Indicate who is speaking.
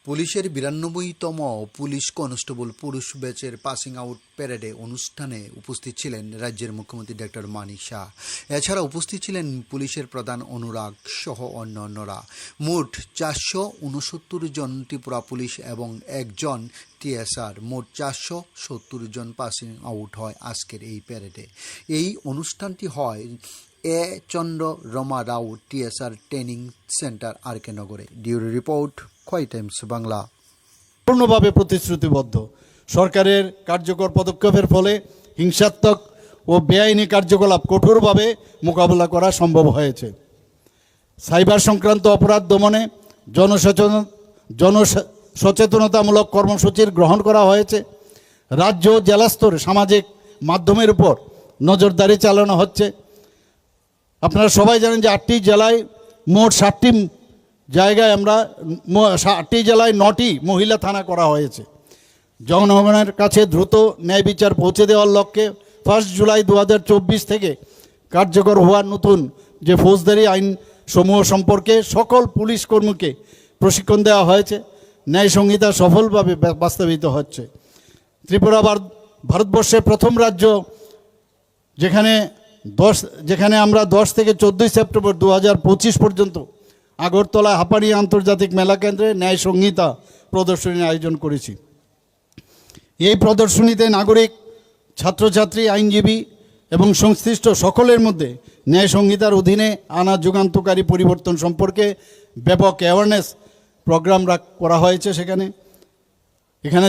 Speaker 1: পুলিশের ৯২তম police constable পুরুষ ব্যাচের পাসিং আউট প্যারেডে অনুষ্ঠানে উপস্থিত ছিলেন রাজ্যের মুখ্যমন্ত্রী ডক্টর মানিক শাহ। এছাড়া উপস্থিত ছিলেন পুলিশের প্রধান অনুরাগ সহ অন্যান্যরা। মোট ৪৬৯ জন ত্রিপুরা পুলিশ এবং একজন টিএসআর, মোট ৪৭০ জন পাসিং আউট হয় আজকের এই প্যারেডে। এই অনুষ্ঠানটি হয় এ চন্দ্র রমা রাও টিএসআর ট্রেনিং সেন্টার আরকে নগরে। ডিউরি রিপোর্ট, খোয়াই টাইমস বাংলা।
Speaker 2: পূর্ণভাবে প্রতিশ্রুতিবদ্ধ। সরকারের কার্যকর পদক্ষেপের ফলে হিংসাত্মক ও বেআইনি কার্যকলাপ কঠোরভাবে মোকাবেলা করা সম্ভব হয়েছে। সাইবার সংক্রান্ত অপরাধ দমনে জনসচেতনতামূলক কর্মসূচির গ্রহণ করা হয়েছে। রাজ্য ও জেলা স্তরে সামাজিক মাধ্যমের উপর নজরদারি চালানো হচ্ছে। আপনারা সবাই জানেন যে 8টি জেলায় মোট 60টি জায়গায় 8টি জেলায় 9টি মহিলা থানা করা হয়েছে। জনগণের কাছে দ্রুত ন্যায় বিচার পৌঁছে দেওয়ার লক্ষ্যে 1 জুলাই 2024 থেকে কার্যকর হওয়া নতুন যে ফৌজদারি আইন সমূহ সম্পর্কে সকল পুলিশ কর্মীকে প্রশিক্ষণ দেওয়া হয়েছে। ন্যায় সংহিতা সফলভাবে বাস্তবায়িত হচ্ছে। ত্রিপুরা ভারতবর্ষের প্রথম রাজ্য যেখানে আমরা 10 থেকে 14 সেপ্টেম্বর 2025 পর্যন্ত আগরতলা হাপানি আন্তর্জাতিক মেলা কেন্দ্রে ন্যায় সংহিতা প্রদর্শনীর আয়োজন করেছি। এই প্রদর্শনীতে নাগরিক, ছাত্রছাত্রী, আইনজীবী এবং সংশ্লিষ্ট সকলের মধ্যে ন্যায় সংহিতার অধীনে আনা যুগান্তকারী পরিবর্তন সম্পর্কে ব্যাপক অ্যাওয়ারনেস প্রোগ্রাম করা হয়েছে। এখানে